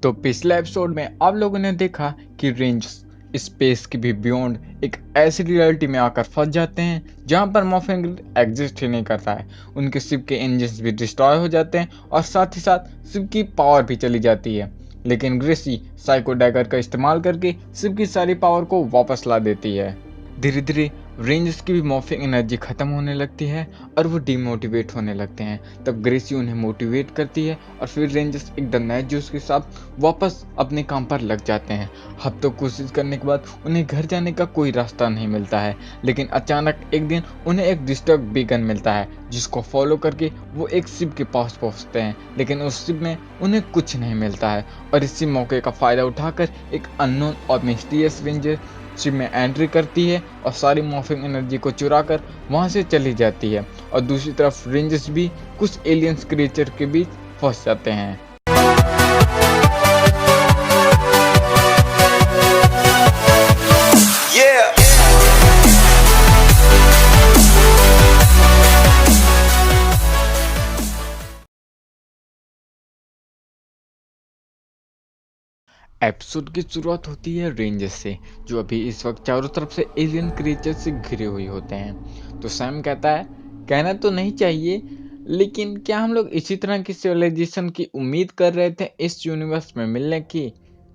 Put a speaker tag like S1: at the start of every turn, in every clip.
S1: तो पिछले एपिसोड में आप लोगों ने देखा कि रेंजर्स स्पेस की भी बियॉन्ड एक ऐसी रियलिटी में आकर फंस जाते हैं जहां पर मॉर्फिंग ग्रिड एग्जिस्ट ही नहीं करता है। उनके शिप के इंजन्स भी डिस्ट्रॉय हो जाते हैं और साथ ही साथ शिप की पावर भी चली जाती है। लेकिन ग्रेसी साइको डैगर का इस्तेमाल करके शिप की सारी पावर को वापस ला देती है। धीरे धीरे रेंजर्स की भी मॉर्फिंग एनर्जी खत्म होने लगती है और वो डिमोटिवेट होने लगते हैं। तब ग्रेसी उन्हें मोटिवेट करती है और फिर रेंजर्स एकदम नए जोश के साथ वापस अपने काम पर लग जाते हैं। हफ्तों कोशिश करने के बाद उन्हें घर जाने का कोई रास्ता नहीं मिलता है, लेकिन अचानक एक दिन उन्हें एक डिस्टर्ब बीकन मिलता है जिसको फॉलो करके वो एक शिप के पास पहुंचते हैं। लेकिन उस शिप में उन्हें कुछ नहीं मिलता है और इसी मौके का फायदा उठाकर एक अननोन और मिस्टीरियस रेंजर शिप में एंट्री करती है और सारी मॉर्फिंग एनर्जी को चुराकर वहां से चली जाती है। और दूसरी तरफ रेंजर्स भी कुछ एलियंस क्रिएचर के बीच फंस जाते हैं। एपिसोड की शुरुआत होती है रेंजर्स से, जो अभी इस वक्त चारों तरफ से एलियन क्रिएचर से घिरे हुए होते हैं। तो सैम कहता है, कहना तो नहीं चाहिए, लेकिन क्या हम लोग इसी तरह की सिविलाइजेशन की उम्मीद कर रहे थे इस यूनिवर्स में मिलने की?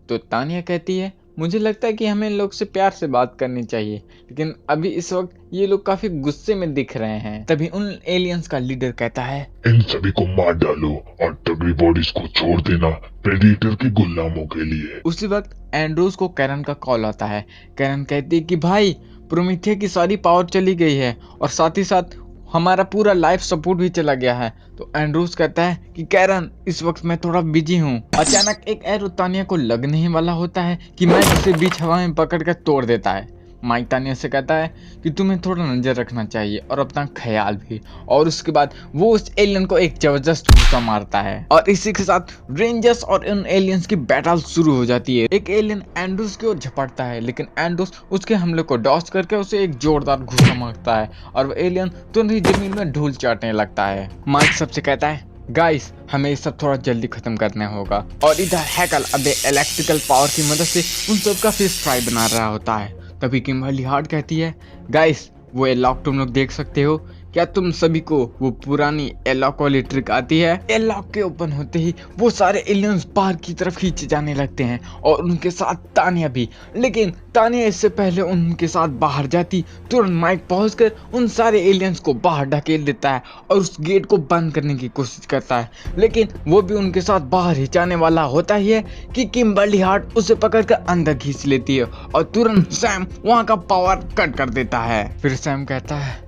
S1: तो तानिया कहती है, मुझे लगता है कि हमें इन लोग से प्यार से बात करनी चाहिए, लेकिन अभी इस वक्त ये लोग काफी गुस्से में दिख रहे हैं। तभी उन एलियंस का लीडर कहता है,
S2: इन सभी को मार डालो और तगड़ी बॉडीज को छोड़ देना प्रेडेटर के गुलामों के लिए।
S1: उसी वक्त एंड्रोस को कैरन का कॉल आता है। कैरन कहती है कि भाई, प्रोमीथिया की सारी पावर चली गई है और साथ ही साथ हमारा पूरा लाइफ सपोर्ट भी चला गया है। तो एंड्रोस कहता है कि कैरन, इस वक्त मैं थोड़ा बिजी हूँ। अचानक एक एरो तानिया को लगने ही वाला होता है कि माइक उसे बीच हवा में पकड़ कर तोड़ देता है। माइक तानिया से कहता है कि तुम्हें थोड़ा नजर रखना चाहिए और अपना ख्याल भी। और उसके बाद वो उस एलियन को एक जबरदस्त घूसा मारता है और इसी के साथ रेंजर्स और उन एलियंस की बैटल शुरू हो जाती है। एक एलियन एंड्रोस की ओर झपटता है, लेकिन एंड्रोस उसके हमले को डॉज करके उसे एक जोरदार घूसा मारता है और वो एलियन तुरंत ही जमीन में धूल चाटने लगता है। माइक सबसे कहता है, गाइस, हमें ये सब थोड़ा जल्दी खत्म करना होगा। और इधर हैकल अबे इलेक्ट्रिकल पावर की मदद से उन सब का फिश फ्राई बना रहा होता है। तभी किम्बरली हार्ट कहती है, गाइस, वो एलॉक तुम लोग देख सकते हो क्या? तुम सभी को वो पुरानी एलॉक वाली ट्रिक आती है? एलॉक के ओपन होते ही वो सारे एलियंस बाहर की तरफ खींचे जाने लगते हैं और उनके साथ तानिया भी। लेकिन तानिया इससे पहले उनके साथ बाहर जाती, तुरंत माइक पहुंचकर उन सारे एलियंस को बाहर ढकेल देता है और उस गेट को बंद करने की कोशिश करता है। लेकिन वो भी उनके साथ बाहर ही जाने वाला होता ही है कि किम्बरली हार्ट उसे पकड़कर अंदर खींच लेती है और तुरंत सैम वहां का पावर कट कर देता है। फिर सैम कहता है,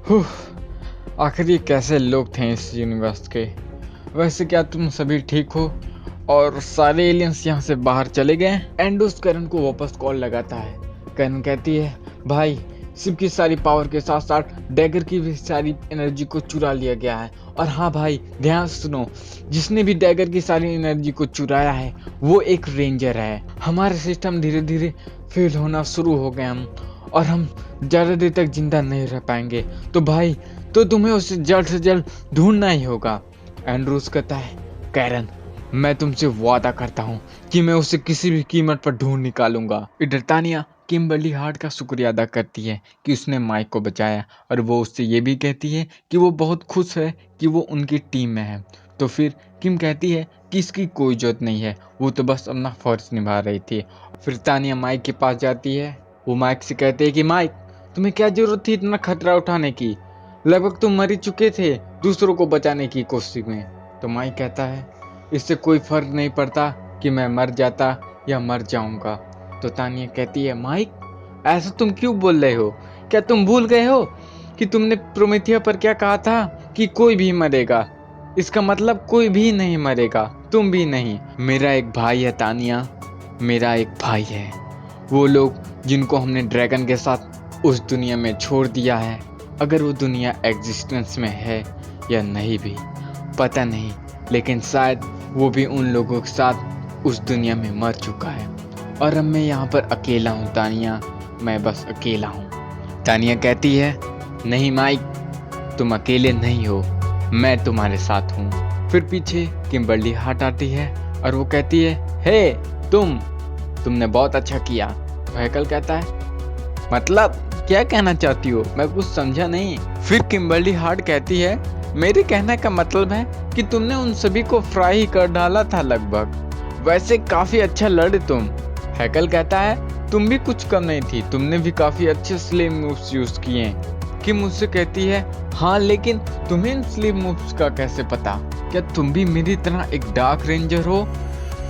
S1: आखिर ये कैसे लोग थे इस यूनिवर्स के? वैसे क्या तुम सभी ठीक हो? और सारे एलियंस यहाँ से बाहर चले गए? एंड्रोस कैरन को वापस कॉल लगाता है। कैरन कहती है, भाई, शिप की सारी पावर के साथ साथ डैगर की भी सारी एनर्जी को चुरा लिया गया है। और हाँ भाई, ध्यान सुनो, जिसने भी डैगर की सारी एनर्जी को चुराया है वो एक रेंजर है। हमारे सिस्टम धीरे धीरे फेल होना शुरू हो गए हम, और हम ज़्यादा देर तक जिंदा नहीं रह पाएंगे। तो भाई, तो तुम्हें उसे जल्द से जल्द ढूंढना ही होगा। एंड्रोस कहता है, कैरन, मैं तुमसे वादा करता हूँ कि मैं उसे किसी भी कीमत पर ढूंढ निकालूंगा। इधर तानिया किम्बरली हार्ट का शुक्रिया अदा करती है कि उसने माइक को बचाया, और वो उससे ये भी कहती है कि वो बहुत खुश है कि वो उनकी टीम में है। तो फिर किम कहती है कि इसकी कोई जरूरत नहीं है, वो तो बस अपना फर्ज निभा रही थी। फिर तानिया माइक के पास जाती है। वो माइक से कहते हैं कि माइक, तुम्हें क्या जरूरत थी इतना खतरा उठाने की? लगभग तुम मर ही चुके थे दूसरों को बचाने की कोशिश में। तो माइक कहता है, इससे कोई फर्क नहीं पड़ता कि मैं मर जाता या मर जाऊंगा। तो तानिया कहती है, माइक, ऐसा तुम क्यों बोल रहे हो? क्या तुम भूल गए हो कि तुमने प्रोमेथिया पर क्या कहा था कि कोई भी मरेगा? इसका मतलब कोई भी नहीं मरेगा, तुम भी नहीं। मेरा एक भाई है तानिया, मेरा एक भाई है। वो लोग जिनको हमने ड्रैगन के साथ उस दुनिया में छोड़ दिया है, अगर वो दुनिया एग्जिस्टेंस में है या नहीं भी पता नहीं, लेकिन शायद वो भी उन लोगों के साथ उस दुनिया में मर चुका है। और अब मैं यहाँ पर अकेला हूँ तानिया, मैं बस अकेला हूँ। तानिया कहती है, नहीं माइक, तुम अकेले नहीं हो, मैं तुम्हारे साथ हूँ। फिर पीछे किम्बरली हार्ट आती है और वो कहती है, हे तुमने बहुत अच्छा किया। तो हैकल कहता है, मतलब क्या कहना चाहती हो, मैं कुछ समझा नहीं। फिर किम्बर्ली हार्ट कहती है, मेरे कहने का मतलब है कि तुमने उन सभी को फ्राई ही कर डाला था लगभग। वैसे काफी अच्छा लड़े तुम। हैकल कहता है, तुम भी कुछ कम नहीं थी, तुमने भी काफी अच्छे स्लिम मूव्स यूज किए। किम मुझसे कहती है, हाँ लेकिन तुम्हें इन स्लिम मूव्स का कैसे पता? क्या तुम भी मेरी तरह एक डार्क रेंजर हो?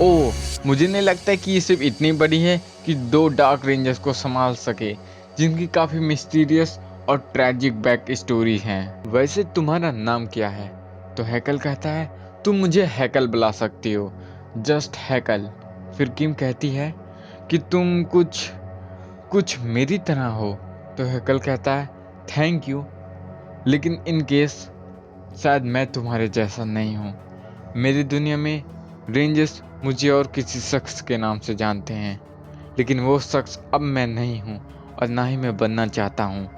S1: ओह, मुझे नहीं लगता कि ये सिर्फ इतनी बड़ी है कि 2 डार्क रेंजर्स को संभाल सके, जिनकी काफी मिस्टीरियस और ट्रैजिक बैक स्टोरी हैं। वैसे तुम्हारा नाम क्या है? तो हैकल कहता है, तुम मुझे हैकल बुला सकती हो, जस्ट हैकल। फिर किम कहती है कि तुम कुछ मेरी तरह हो। तो हैकल कहता है, थैंक यू, लेकिन इन केस शायद मैं तुम्हारे जैसा नहीं हूँ। मेरी दुनिया में रेंजर्स मुझे और किसी शख्स के नाम से जानते हैं, लेकिन वो शख्स अब मैं नहीं हूँ और ना ही मैं बनना चाहता हूँ।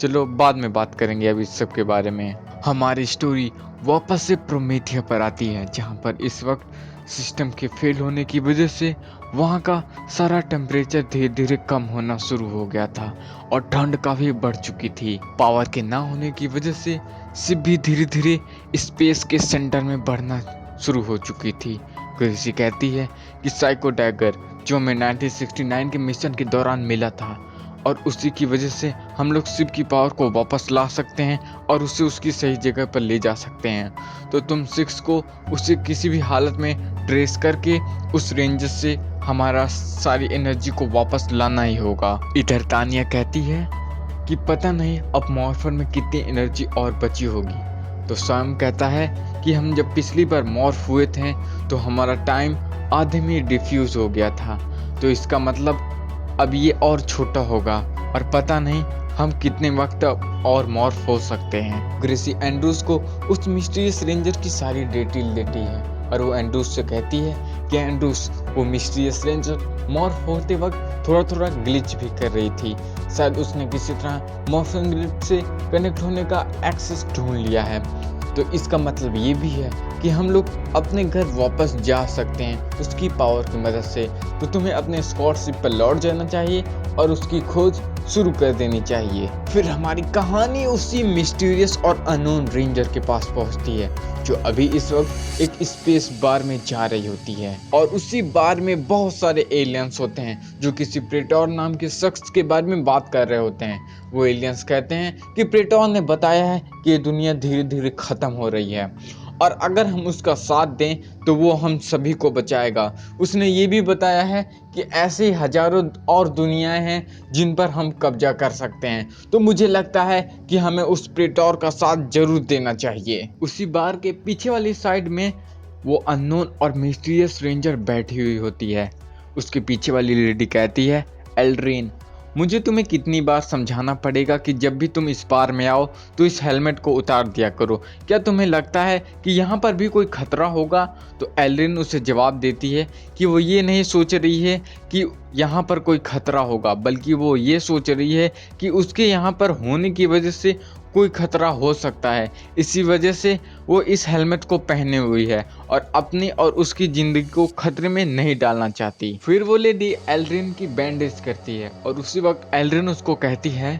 S1: चलो बाद में बात करेंगे अब इस सब के बारे में। हमारी स्टोरी वापस से प्रोमेथिया पर आती है, जहाँ पर इस वक्त सिस्टम के फेल होने की वजह से वहाँ का सारा टेम्परेचर धीरे धीरे कम होना शुरू हो गया था और ठंड काफी बढ़ चुकी थी। पावर के ना होने की वजह से शिप भी धीरे धीरे स्पेस के सेंटर में बढ़ना शुरू हो चुकी थी। कृषि कहती है कि साइको डैगर जो हमें 1969 के मिशन के दौरान मिला था, और उसी की वजह से हम लोग शिप की पावर को वापस ला सकते हैं और उसे उसकी सही जगह पर ले जा सकते हैं। तो तुम 6 को उसे किसी भी हालत में ट्रेस करके उस रेंज से हमारा सारी एनर्जी को वापस लाना ही होगा। इधर तानिया कहती है कि पता नहीं अब मॉर्फर में कितनी एनर्जी और बची होगी। तो सैम कहता है कि हम जब पिछली बार मॉर्फ हुए थे तो हमारा टाइम आधे में डिफ्यूज हो गया था, तो इसका मतलब अब ये और छोटा होगा और पता नहीं हम कितने वक्त और मॉर्फ हो सकते हैं। ग्रेसी एंड्रूज को उस मिस्टीरियस रेंजर की सारी डिटेल देती है और वो एंड्रूज से कहती है कि एंड्रूज, वो मिस्टीरियस रेंजर मॉर्फ होते वक्त थोड़ा थोड़ा ग्लिच भी कर रही थी। शायद उसने किसी तरह मॉर्फिंग ग्रिड से कनेक्ट होने का एक्सेस ढूंढ लिया है। तो इसका मतलब ये भी है कि हम लोग अपने घर वापस जा सकते हैं उसकी पावर की मदद से। तो तुम्हें अपने स्कॉट शिप पर लौट जाना चाहिए और उसकी खोज शुरू कर देनी चाहिए। फिर हमारी कहानी उसी मिस्टीरियस और अननोन रेंजर के पास पहुंचती है, जो अभी इस वक्त एक स्पेस बार में जा रही होती है और उसी बार में बहुत सारे एलियंस होते हैं जो किसी प्रेटोर नाम के शख्स के बारे में बात कर रहे होते हैं। वो एलियंस कहते हैं कि प्रेटोर ने बताया है कि ये दुनिया धीरे धीरे खत्म हो रही है और अगर हम उसका साथ दें तो वो हम सभी को बचाएगा। उसने ये भी बताया है कि ऐसे हजारों और दुनियाएं हैं जिन पर हम कब्जा कर सकते हैं। तो मुझे लगता है कि हमें उस प्रेटोर का साथ जरूर देना चाहिए। उसी बार के पीछे वाली साइड में वो अननोन और मिस्टीरियस रेंजर बैठी हुई होती है। उसके पीछे वाली लेडी कहती है, एल्ड्रीन, मुझे तुम्हें कितनी बार समझाना पड़ेगा कि जब भी तुम इस पार में आओ तो इस हेलमेट को उतार दिया करो। क्या तुम्हें लगता है कि यहाँ पर भी कोई खतरा होगा? तो एल्ड्रीन उसे जवाब देती है कि वो ये नहीं सोच रही है कि यहाँ पर कोई खतरा होगा, बल्कि वो ये सोच रही है कि उसके यहाँ पर होने की वजह से कोई खतरा हो सकता है। इसी वजह से वो इस हेलमेट को पहने हुई है और अपनी और उसकी जिंदगी को खतरे में नहीं डालना चाहती। फिर वो लेडी एल्ड्रीन की बैंडेज करती है और उसी वक्त एल्ड्रीन उसको कहती है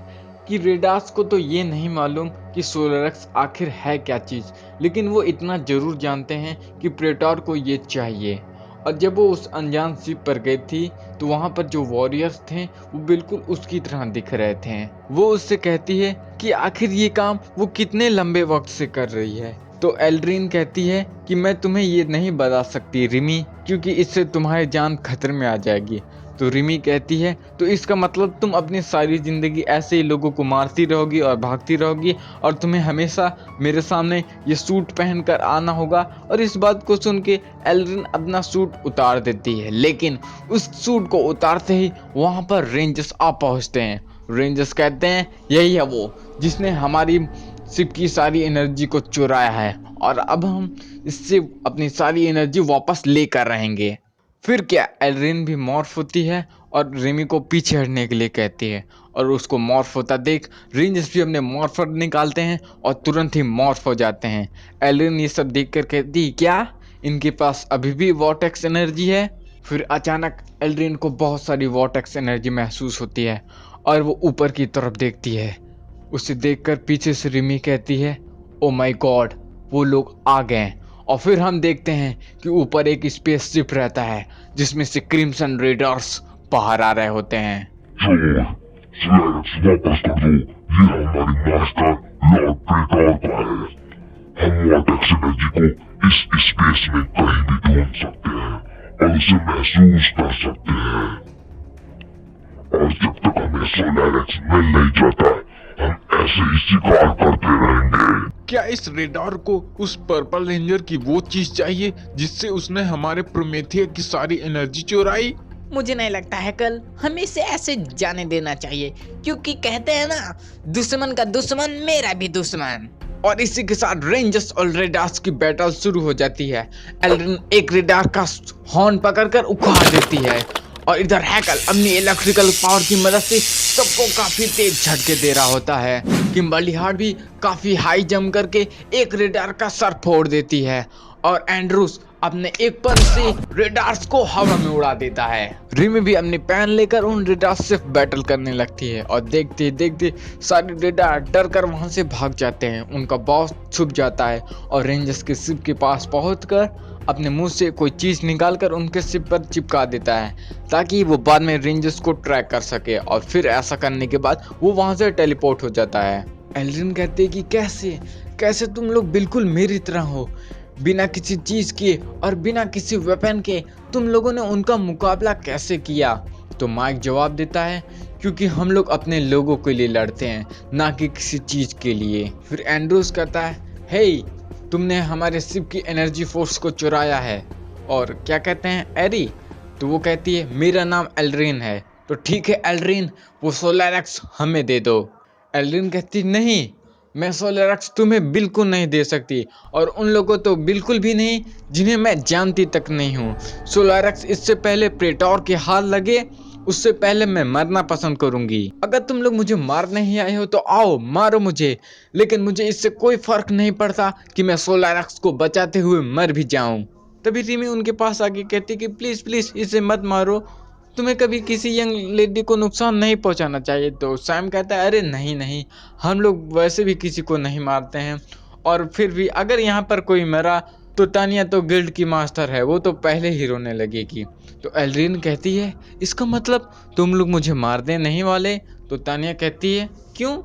S1: कि रेडास को तो ये नहीं मालूम कि सोलरक्स आखिर है क्या चीज़, लेकिन वो इतना जरूर जानते हैं कि प्रेटोर को ये चाहिए। और जब वो उस अनजान शिप पर गई थी तो वहाँ पर जो वॉरियर्स थे वो बिल्कुल उसकी तरह दिख रहे थे। वो उससे कहती है कि आखिर ये काम वो कितने लंबे वक्त से कर रही है। तो एल्ड्रीन कहती है कि मैं तुम्हें ये नहीं बता सकती रिमी, क्योंकि इससे तुम्हारी जान खतरे में आ जाएगी। तो रिमी कहती है, तो इसका मतलब तुम अपनी सारी जिंदगी ऐसे ही लोगों को मारती रहोगी और भागती रहोगी और तुम्हें हमेशा मेरे सामने ये सूट पहनकर आना होगा। और इस बात को सुन के एल्ड्रीन अपना सूट उतार देती है, लेकिन उस सूट को उतारते ही वहां पर रेंजर्स आ पहुंचते हैं। रेंजर्स कहते हैं, यही है वो जिसने हमारी शिप की सारी एनर्जी को चुराया है और अब हम इससे अपनी सारी एनर्जी वापस लेकर रहेंगे। फिर क्या, एल्ड्रीन भी मॉर्फ होती है और रिमी को पीछे हटने के लिए कहती है और उसको मॉर्फ होता देख रेंजर्स भी अपने मॉर्फर निकालते हैं और तुरंत ही मॉर्फ हो जाते हैं। एल्ड्रीन ये सब देखकर कहती है, क्या इनके पास अभी भी वॉर्टेक्स एनर्जी है? फिर अचानक एल्ड्रिन को बहुत सारी वॉर्टेक्स एनर्जी महसूस होती है और वो ऊपर की तरफ देखती है। उसे देखकर पीछे से रिमी कहती है, ओ माय गॉड, वो लोग आ गए। और फिर हम देखते हैं कि ऊपर एक स्पेसशिप रहता है जिसमें से क्रिम्सन रेडर्स बाहर आ रहे होते हैं।
S2: चोर, स्लैक्स वापस कर दो। ये हमारी मास्टर लॉर्ड प्रेटॉर का है। हम वॉर्टेक्स एनर्जी को इस स्पेस में कहीं भी ढूंढ सकते हैं और उसे महसूस कर सकते हैं। और जब तक हमें सोलैरिक्स मिल नहीं जाता, हम ऐसे ही शिकार करते रहेंगे।
S3: क्या इस रेडार को उस पर्पल रेंजर की वो चीज चाहिए जिससे उसने हमारे प्रोमेथिया की सारी एनर्जी चुराई?
S4: मुझे नहीं लगता है कल हमें इसे ऐसे जाने देना चाहिए, क्योंकि कहते हैं ना, दुश्मन का दुश्मन मेरा भी दुश्मन।
S1: और इसी के साथ रेंजर्स और रेडार्स की बैटल शुरू हो जाती है। एल्ड्रिन एक रेडार का हॉर्न पकड़कर उखाड़ देती है और इधर हैकल अपनी इलेक्ट्रिकल पावर की मदद से सबको काफी तेज झटके दे रहा होता है। किम्बर्ली हार्ट भी काफी हाई जंप करके एक रेडार का सर फोड़ देती है और एंड्रूस अपने एक पर से रेडार्स को हवा में उड़ा देता है। रिमी भी अपनी पैन लेकर उन रेडार्स से बैटल करने लगती है और देखते देखते सारे रेडार डर कर वहां से भाग जाते हैं। उनका बॉस छुप जाता है और रेंजर्स के शिप के पास पहुंचकर अपने मुंह से कोई चीज निकालकर उनके शिप पर चिपका देता है ताकि वो बाद में रेंजर्स को ट्रैक कर सके। और फिर ऐसा करने के बाद वो वहां से टेलीपोर्ट हो जाता है। एल्ड्रिन कहते हैं कि कैसे तुम लोग बिल्कुल मेरी तरह हो, बिना किसी चीज के और बिना किसी वेपन के तुम लोगों ने उनका मुकाबला कैसे किया? तो माइक जवाब देता है, क्योंकि हम लोग अपने लोगों के लिए लड़ते हैं, ना कि किसी चीज के लिए। फिर एंड्रूस कहता है, हे, तुमने हमारे शिप की एनर्जी फोर्स को चुराया है। और क्या कहते हैं, एरी? तो वो कहती है, मेरा नाम एल्ड्रिन है। तो ठीक है एल्ड्रिन, वो सोलैरिक्स हमें दे दो। एल्ड्रिन कहती, नहीं, मैं सोलैरिक्स तुम्हें बिल्कुल नहीं दे सकती, और उन लोगों तो बिल्कुल भी नहीं जिन्हें मैं जानती तक नहीं हूँ। सोलैरिक्स इससे पहले प्रेटॉर के हाथ लगे, उससे पहले मैं मरना पसंद करूंगी। अगर तुम लोग मुझे मारने ही आए हो तो आओ मारो मुझे, लेकिन मुझे इससे कोई फर्क नहीं पड़ता कि मैं सोलैरिक्स को बचाते हुए मर भी जाऊं। तभी रिमी उनके पास आके कहती कि प्लीज प्लीज इसे मत मारो, तुम्हें कभी किसी यंग लेडी को नुकसान नहीं पहुंचाना चाहिए। तो सैम कहता है, अरे नहीं नहीं, हम लोग वैसे भी किसी को नहीं मारते हैं, और फिर भी अगर यहाँ पर कोई मरा तो तानिया तो गिल्ड की मास्टर है, वो तो पहले ही रोने लगेगी। तो एल्ड्रिन कहती है, इसका मतलब तुम लोग मुझे मारने नहीं वाले? तो तानिया कहती है, क्यों,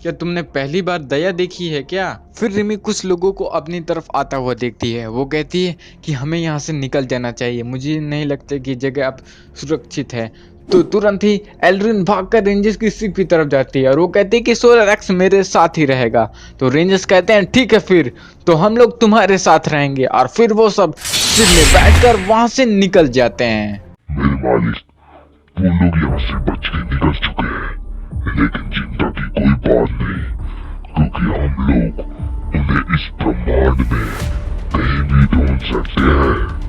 S1: क्या तुमने पहली बार दया देखी है क्या? फिर रिमी कुछ लोगों को अपनी तरफ आता हुआ देखती है। वो कहती है कि हमें यहाँ से निकल जाना चाहिए, मुझे नहीं लगता कि जगह अब सुरक्षित है। तो तुरंत ही एल्ड्रिन भागकर रेंजर्स की शिप की तरफ जाती है और वो कहती है कि सोलैरिक्स मेरे साथ ही रहेगा। तो रेंजर्स कहते हैं, ठीक है फिर तो हम लोग तुम्हारे साथ रहेंगे। और फिर वो सब शिप में बैठकर वहां से निकल जाते हैं।
S2: मेरे मालिक, वो लोग यहाँ से बच के निकल चुके हैं, लेकिन चिंता की कोई बात नहीं, क्योंकि हम लोग उन्हें इस ब्रह्मांड में कहीं भी ढूंढ सकते हैं।